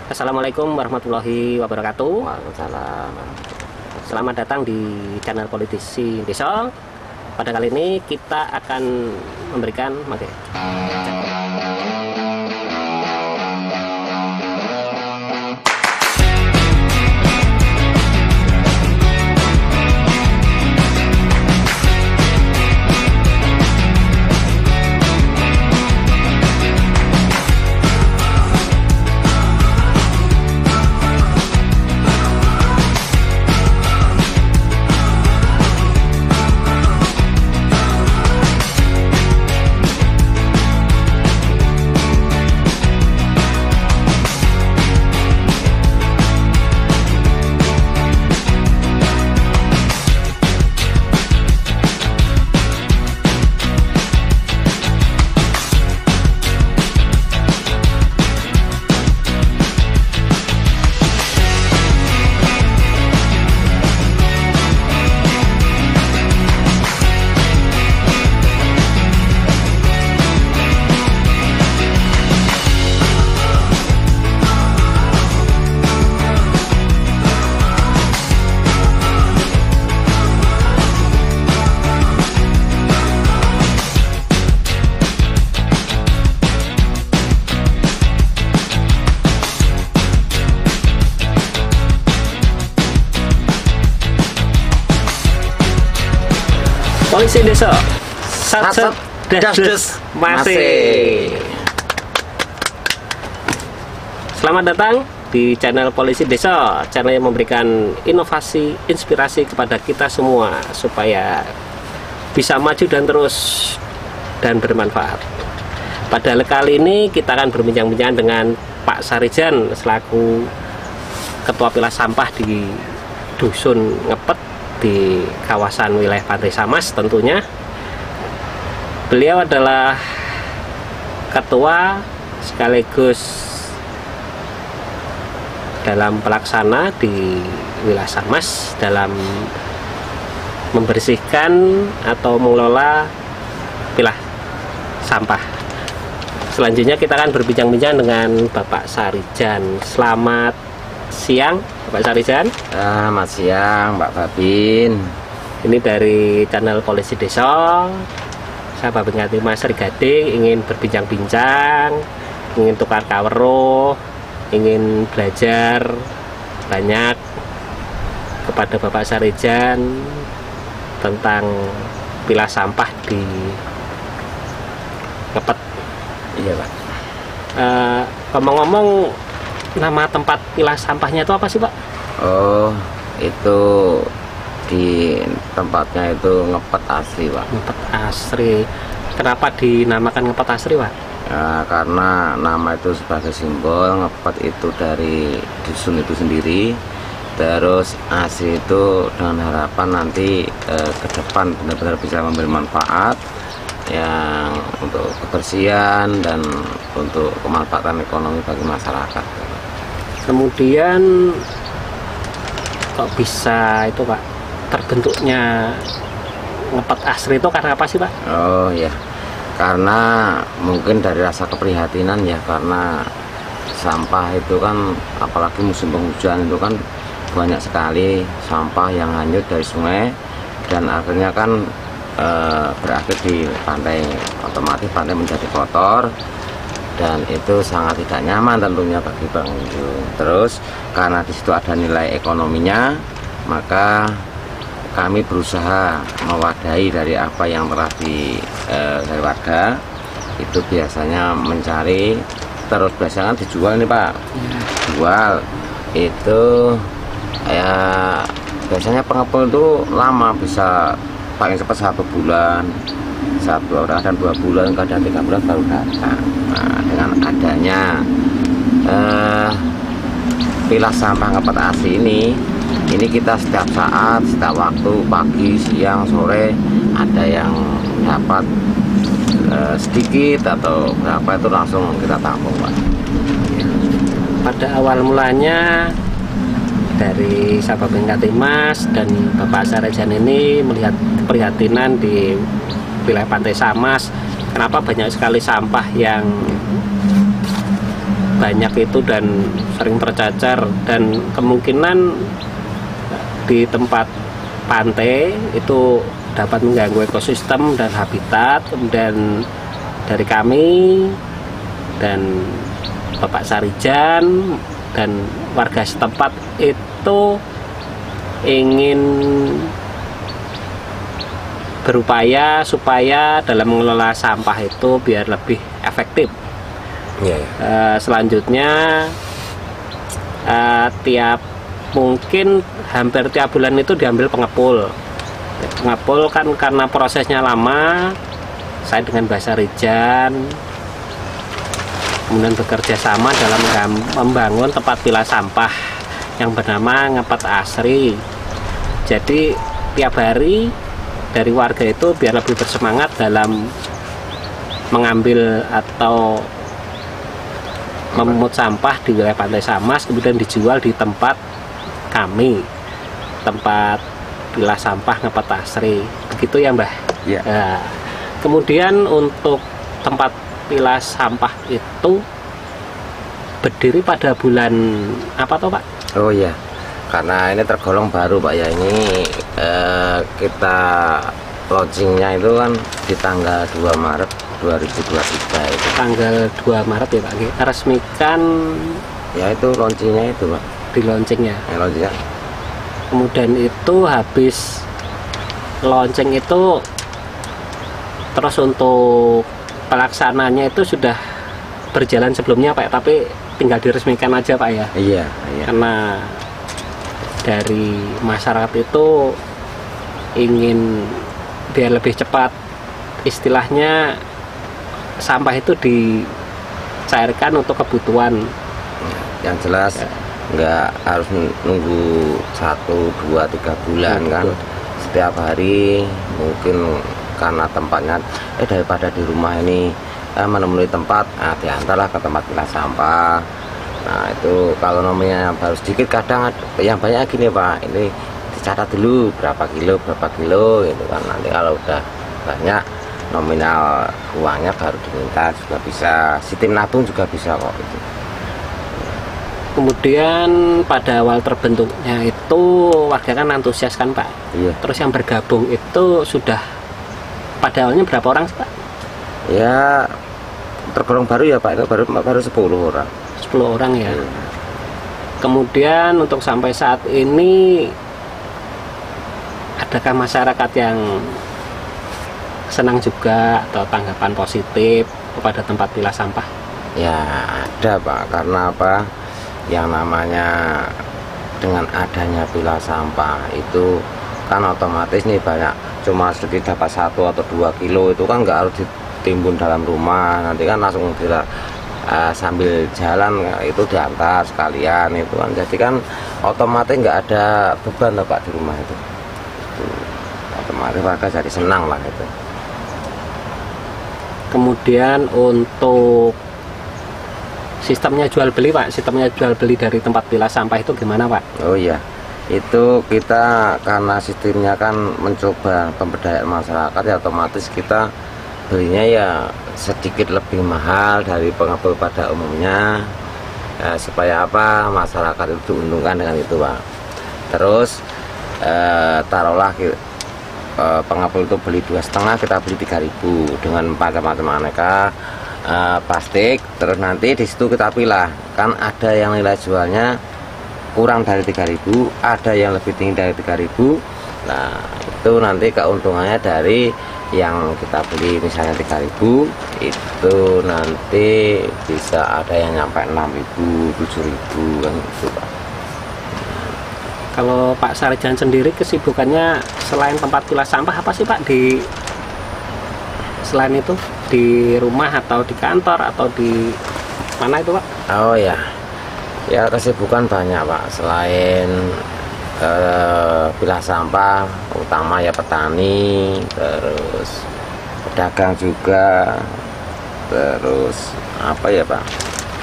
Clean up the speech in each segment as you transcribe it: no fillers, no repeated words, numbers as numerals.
Assalamualaikum warahmatullahi wabarakatuh. Waalaikumsalam. Selamat datang di channel Politisi Desa. Pada kali ini kita akan memberikan Polisi Desa. Sat das masih. Selamat datang di channel Polisi Desa, channel yang memberikan inovasi, inspirasi kepada kita semua supaya bisa maju dan terus dan bermanfaat. Pada kali ini kita akan berbincang-bincang dengan Pak Sarijan selaku Ketua Pilah Sampah di Dusun Ngepet di kawasan wilayah Pantai Samas. Tentunya beliau adalah ketua sekaligus dalam pelaksana di wilayah Samas dalam membersihkan atau mengelola pilah sampah. Selanjutnya kita akan berbincang-bincang dengan Bapak Sarijan. Selamat siang Bapak Sarijan. Selamat siang Mbak Babin. Ini dari channel Polisi Desa. Saya Babin Ngati Mas Gading ingin berbincang-bincang, ingin tukar kawruh, ingin belajar banyak kepada Bapak Sarijan tentang pilah sampah di Ngepet. Iya Pak. Ngomong-ngomong, nama tempat pilah sampahnya itu apa sih Pak? Oh, itu di tempatnya itu Ngepet Asri Pak. Ngepet Asri. Kenapa dinamakan Ngepet Asri Pak? Ya, karena nama itu sebagai simbol. Ngepet itu dari dusun itu sendiri. Terus Asri itu dengan harapan nanti ke depan benar-benar bisa memberi manfaat yang untuk kebersihan dan untuk kemanfaatan ekonomi bagi masyarakat. Kemudian kok bisa itu Pak terbentuknya Ngepet Asri itu karena apa sih Pak? Oh ya, karena mungkin dari rasa keprihatinan ya, karena sampah itu kan apalagi musim penghujan itu kan banyak sekali sampah yang hanyut dari sungai dan akhirnya kan berakhir di pantai. Otomatis pantai menjadi kotor dan itu sangat tidak nyaman tentunya bagi pengunjung. Terus karena di situ ada nilai ekonominya, maka kami berusaha mewadahi dari apa yang telah dari warga. Itu biasanya mencari, terus biasanya dijual nih Pak. Jual itu ya biasanya pengepul itu lama, bisa paling cepat 1 bulan, 2 bulan, kadang 3 bulan baru datang. Nah, dengan adanya pilah sampah Ngepet Asri ini kita setiap saat, setiap waktu, pagi, siang, sore ada yang dapat sedikit atau berapa itu langsung kita tampung Pak. Pada awal mulanya dari Sahabat Ngati Mas dan Bapak Sarijan ini melihat keprihatinan di wilayah Pantai Samas, kenapa banyak sekali sampah yang banyak itu dan sering tercacar, dan kemungkinan di tempat pantai itu dapat mengganggu ekosistem dan habitat. Dan dari kami dan Bapak Sarijan dan warga setempat itu ingin berupaya supaya dalam mengelola sampah itu biar lebih efektif. Selanjutnya mungkin hampir tiap bulan itu diambil pengepul. Pengepul kan karena prosesnya lama, saya dengan Mbak Sarijan kemudian bekerja sama dalam membangun tempat pilah sampah yang bernama Ngepet Asri. Jadi tiap hari dari warga itu biar lebih bersemangat dalam mengambil atau memungut sampah di wilayah Pantai Samas, kemudian dijual di tempat kami, tempat pilah sampah Ngepet Asri. Begitu ya, Mbah? Ya. Nah, kemudian untuk tempat pilah sampah itu berdiri pada bulan apa toh, Pak? Oh iya, karena ini tergolong baru Pak ya. Ini kita launchingnya itu kan di tanggal 2 Maret 2023 itu. Tanggal 2 Maret ya Pak, resmikan Ya itu launchingnya itu Pak. di launchingnya. Launchingnya. Kemudian itu habis launching itu, terus untuk pelaksananya itu sudah berjalan sebelumnya Pak, tapi tinggal diresmikan aja Pak ya. Iya. Karena dari masyarakat itu ingin biar lebih cepat, istilahnya sampah itu dicairkan untuk kebutuhan. Yang jelas nggak harus nunggu 1, 2, 3 bulan kan. Setiap hari mungkin karena tempatnya daripada di rumah ini menemui tempat, diantarlah ke tempat pilah sampah. Nah itu kalau nomornya baru sedikit, kadang yang banyak gini Pak, ini dicatat dulu berapa kilo gitu kan. Nanti kalau udah banyak nominal uangnya baru diminta, juga bisa. Sistem nabung juga bisa kok itu. Kemudian pada awal terbentuknya itu warga kan antusias kan Pak. Iya. Terus yang bergabung itu sudah pada awalnya berapa orang sih, Pak? Ya tergolong baru ya Pak, itu baru 10 orang. 10 orang ya. Kemudian untuk sampai saat ini adakah masyarakat yang senang juga atau tanggapan positif kepada tempat pilah sampah? Ya ada Pak, karena apa? Yang namanya dengan adanya pilah sampah itu kan otomatis nih banyak, cuma sedikit dapat 1 atau 2 kilo itu kan nggak harus ditimbun dalam rumah, nanti kan langsung sambil jalan itu diantar sekalian itu kan, jadi kan otomatis nggak ada beban loh Pak di rumah itu otomatis warga jadi senang lah itu. Kemudian untuk sistemnya jual beli Pak, sistemnya jual beli dari tempat pilah sampah itu gimana Pak? Oh iya, itu kita karena sistemnya kan mencoba pemberdayaan masyarakat, ya otomatis kita belinya ya sedikit lebih mahal dari pengepul pada umumnya, supaya apa, masyarakat itu diuntungkan dengan itu Pak. Terus taruhlah pengepul itu beli 2,5, kita beli 3.000 dengan macam-macam aneka plastik. Terus nanti di situ kita pilah, kan ada yang nilai jualnya kurang dari 3.000, ada yang lebih tinggi dari 3.000. Nah itu nanti keuntungannya dari yang kita beli misalnya 3.000 itu nanti bisa ada yang nyampe 6.000, 7.000 kan gitu Pak. Kalau Pak Sarijan sendiri kesibukannya selain tempat pilah sampah apa sih Pak, di selain itu di rumah atau di kantor atau di mana itu Pak? Oh ya, ya kesibukan banyak Pak, selain pilah sampah utama ya petani, terus pedagang juga, terus apa ya Pak,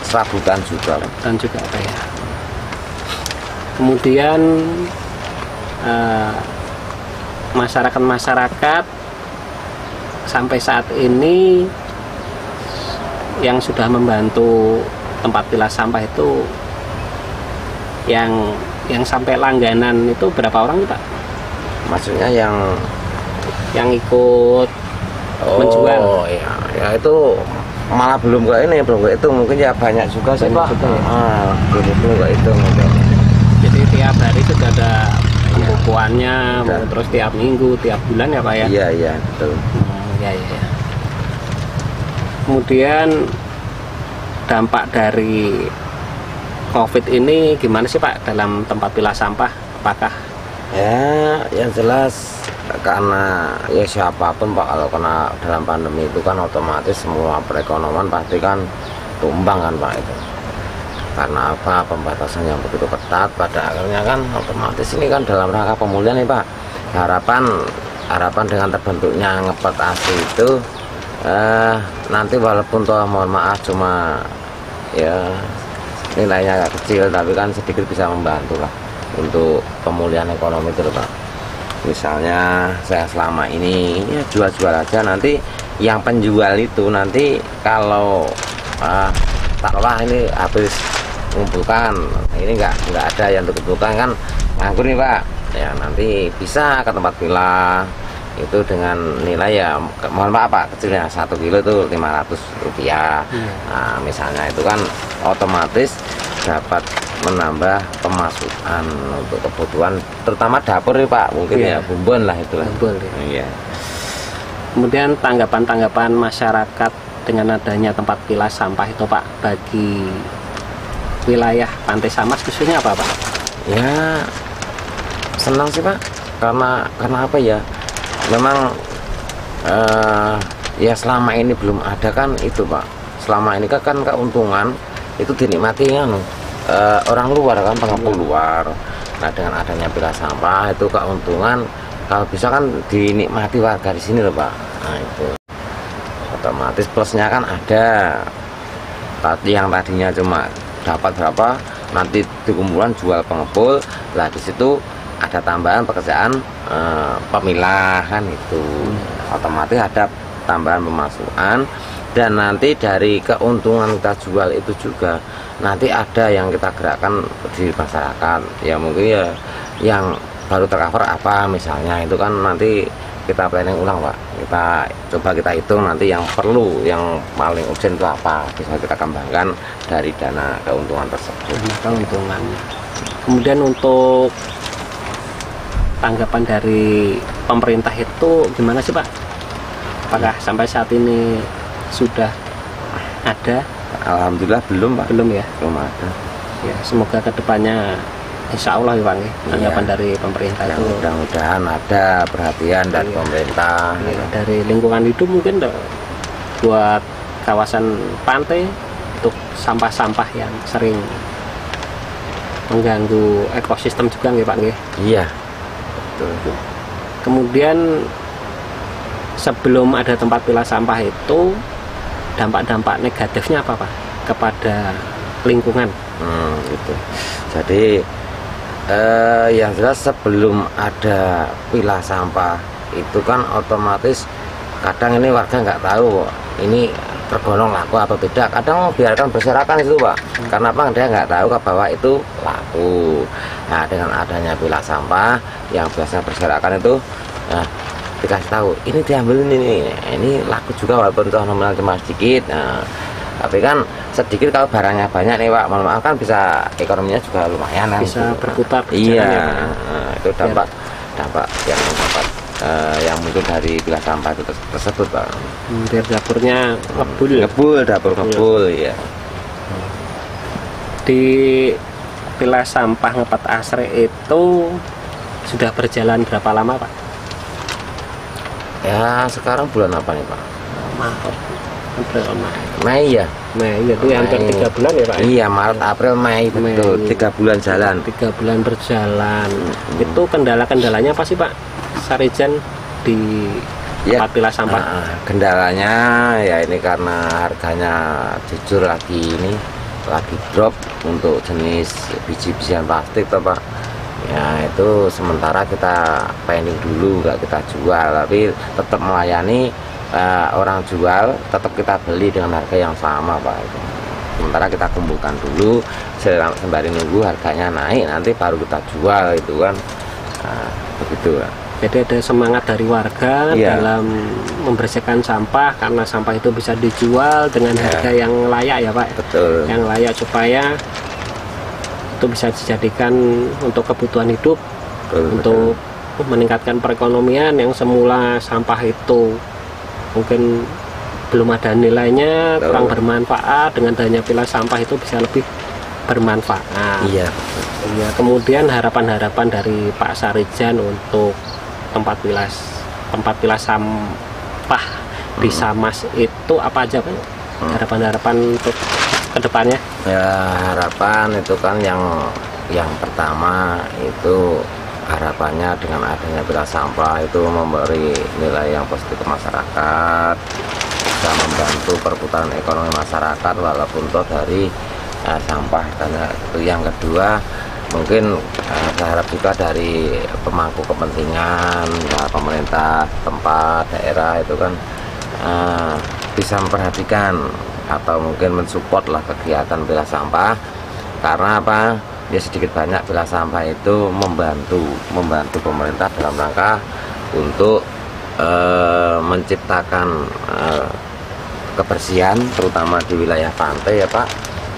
serabutan juga Pak. Dan juga apa ya, kemudian masyarakat sampai saat ini yang sudah membantu tempat pilah sampah itu yang sampai langganan itu berapa orang nih Pak? Maksudnya Yang ikut menjual? Oh iya, ya itu malah belum ke ini, belum ke itu, mungkin ya banyak juga sih Pak. Juga, ya? Belum ke itu mungkin. Jadi tiap hari sudah ada pembukuannya, terus tiap minggu, tiap bulan ya Pak ya? Iya betul. Iya. Kemudian dampak dari COVID ini gimana sih Pak dalam tempat pilah sampah? Apakah Ya, yang jelas karena ya siapapun Pak, kalau kena dalam pandemi itu kan otomatis semua perekonomian pasti kan tumbang kan Pak itu. Karena apa? Pembatasan yang begitu ketat, pada akhirnya kan otomatis ini kan dalam rangka pemulihan nih Pak. Harapan dengan terbentuknya ngepet asli itu nanti walaupun toh mohon maaf cuma ya nilainya agak kecil, tapi kan sedikit bisa membantu lah untuk pemulihan ekonomi itu Pak. Misalnya saya selama ini ya jual-jual aja, nanti yang penjual itu nanti kalau taruhlah ini habis mengumpulkan, ini nggak ada yang untuk kumpulkan kan nganggur nih Pak, ya nanti bisa ke tempat pilah itu dengan nilai ya mohon maaf Pak kecilnya 1 kilo itu Rp500. Nah misalnya itu kan otomatis dapat menambah pemasukan untuk kebutuhan terutama dapur nih Pak, mungkin ya bumbon lah itulah. Bumbon, Iya. Kemudian tanggapan masyarakat dengan adanya tempat pilah sampah itu Pak bagi wilayah Pantai Samas khususnya apa Pak? Ya senang sih Pak, karena apa ya, memang ya selama ini belum ada kan itu Pak, selama ini kan keuntungan itu dinikmati kan orang luar kan, pengepul luar. Nah dengan adanya pilah sampah itu keuntungan kalau bisa kan dinikmati warga di sini loh Pak. Nah itu otomatis plusnya kan ada, yang tadinya cuma dapat berapa nanti dikumpulan jual pengepul, lah di situ ada tambahan pekerjaan pemilah kan itu, otomatis ada tambahan pemasukan. Dan nanti dari keuntungan kita jual itu juga nanti ada yang kita gerakkan di masyarakat, ya mungkin ya yang baru tercover apa misalnya itu kan nanti kita planning ulang Pak, kita hitung nanti yang perlu, yang paling urgent itu apa, bisa kita kembangkan dari dana keuntungan tersebut. Keuntungan. Kemudian untuk tanggapan dari pemerintah itu gimana sih Pak? Apakah sampai saat ini sudah ada? Alhamdulillah belum Pak. Belum ya? Belum ada. Ya semoga kedepannya Insya Allah ya Bang, tanggapan dari pemerintah ya, itu mudah-mudahan ada perhatian dari pemerintah. Dari lingkungan hidup mungkin buat kawasan pantai untuk sampah-sampah yang sering mengganggu ekosistem juga nggih Pak nggih? Iya. Betul. Kemudian sebelum ada tempat pilah sampah itu dampak-dampak negatifnya apa Pak kepada lingkungan? Gitu. Jadi yang jelas sebelum ada pilah sampah itu kan otomatis kadang ini warga nggak tahu ini tergolong laku atau tidak, kadang biarkan berserakan itu Pak. Karena apa? Dia nggak tahu bahwa itu laku. Nah dengan adanya pilah sampah yang biasa berserakan itu dikasih tahu ini diambil ini laku juga walaupun nominal cuma sedikit. Nah, tapi kan sedikit kalau barangnya banyak nih Pak, mohon maaf kan bisa ekonominya juga lumayan kan, bisa berputar. Iya ya, itu dampak yang dapat yang muncul dari pilah sampah itu tersebut Pak. Biar dapurnya ngebul dapur ngebul ya. Di pilah sampah Ngepet Asri itu sudah berjalan berapa lama Pak? Ya sekarang bulan apa nih Pak? Mei ya? Mei, jadi hampir 3 bulan ya Pak? Iya, Maret, April, Mei, betul, 3 bulan jalan. 3 bulan berjalan. Itu kendala-kendalanya apa sih Pak Sarijan di tempat pilah sampah? Kendalanya ya ini karena harganya jujur lagi drop untuk jenis biji-bijian plastik toh Pak. Ya itu sementara kita pending dulu, nggak kita jual, tapi tetap melayani orang jual, tetap kita beli dengan harga yang sama Pak. sementara kita kumpulkan dulu sembari nunggu harganya naik, nanti baru kita jual itu kan. Nah, begitu Pak. Jadi ada semangat dari warga dalam membersihkan sampah, karena sampah itu bisa dijual dengan harga yang layak ya Pak. Betul. Yang layak supaya itu bisa dijadikan untuk kebutuhan hidup, untuk meningkatkan perekonomian. Yang semula sampah itu mungkin belum ada nilainya, kurang bermanfaat, dengan adanya pilah sampah itu bisa lebih bermanfaat. Iya. Iya. Kemudian harapan-harapan dari Pak Sarijan untuk tempat pilah sampah di Samas itu apa aja Pak? Harapan-harapan untuk kedepannya? Ya, harapan itu kan yang pertama itu harapannya dengan adanya pilah sampah itu memberi nilai yang positif ke masyarakat, bisa membantu perputaran ekonomi masyarakat walaupun toh dari sampah. Karena itu yang kedua, mungkin saya harap juga dari pemangku kepentingan, pemerintah tempat, daerah itu kan bisa memperhatikan atau mungkin mensupport lah kegiatan pilah sampah. Karena apa? Ya sedikit banyak pilah sampah itu membantu pemerintah dalam rangka untuk menciptakan kebersihan, terutama di wilayah pantai ya Pak,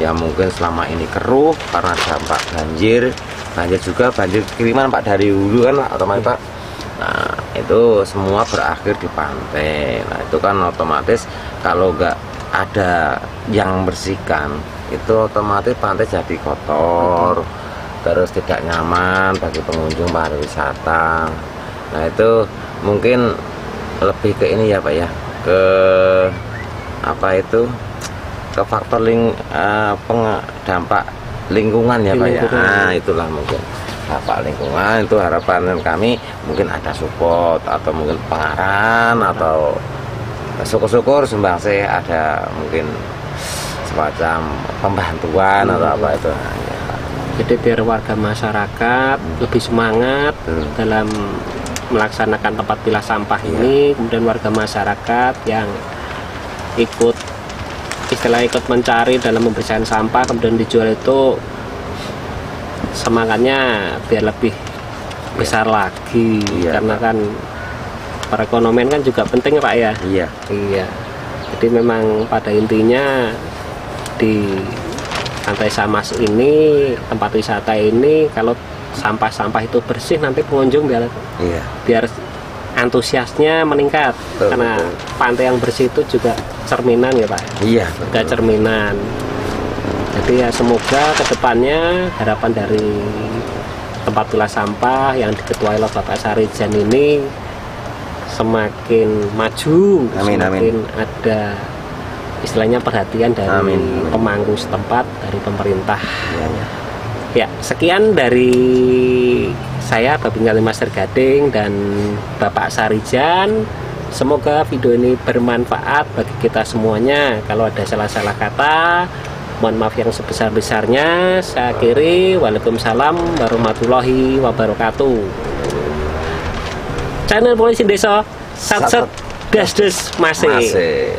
yang mungkin selama ini keruh karena dampak banjir juga banjir kiriman Pak dari hulu kan otomatis Pak. Nah itu semua berakhir di pantai. Nah itu kan otomatis kalau nggak ada yang bersihkan itu otomatis pantai jadi kotor, terus tidak nyaman bagi pengunjung pariwisata. Nah itu mungkin lebih ke ini ya Pak ya, ke apa itu, ke faktor dampak lingkungan ya Pak ya. Nah itulah mungkin dampak lingkungan. Itu harapan kami, mungkin ada support atau mungkin pengarahan atau syukur-syukur sumbangsih ada mungkin semacam pembantuan atau apa itu. Nah, ya. Jadi biar warga masyarakat lebih semangat dalam melaksanakan tempat pilah sampah ini, kemudian warga masyarakat yang ikut mencari dalam membersihkan sampah kemudian dijual itu semangatnya biar lebih besar lagi. Karena kan perekonomian kan juga penting Pak ya. Iya. Jadi memang pada intinya di Pantai Samas ini, tempat wisata ini, kalau sampah-sampah itu bersih nanti pengunjung biar antusiasnya meningkat. Karena pantai yang bersih itu juga cerminan ya Pak. Iya. Juga cerminan. Jadi ya semoga kedepannya harapan dari tempat pilah sampah yang diketuai oleh Bapak Sarijan ini semakin maju, semakin ada istilahnya perhatian dari pemangku setempat, dari pemerintah. Ya, sekian dari saya Babin Kalimaster Gading dan Bapak Sarijan. Semoga video ini bermanfaat bagi kita semuanya. Kalau ada salah-salah kata, mohon maaf yang sebesar-besarnya. Saya akhiri, waalaikumsalam warahmatullahi wabarakatuh. Channel Polisi Desa, sat-sat, das-das, masih.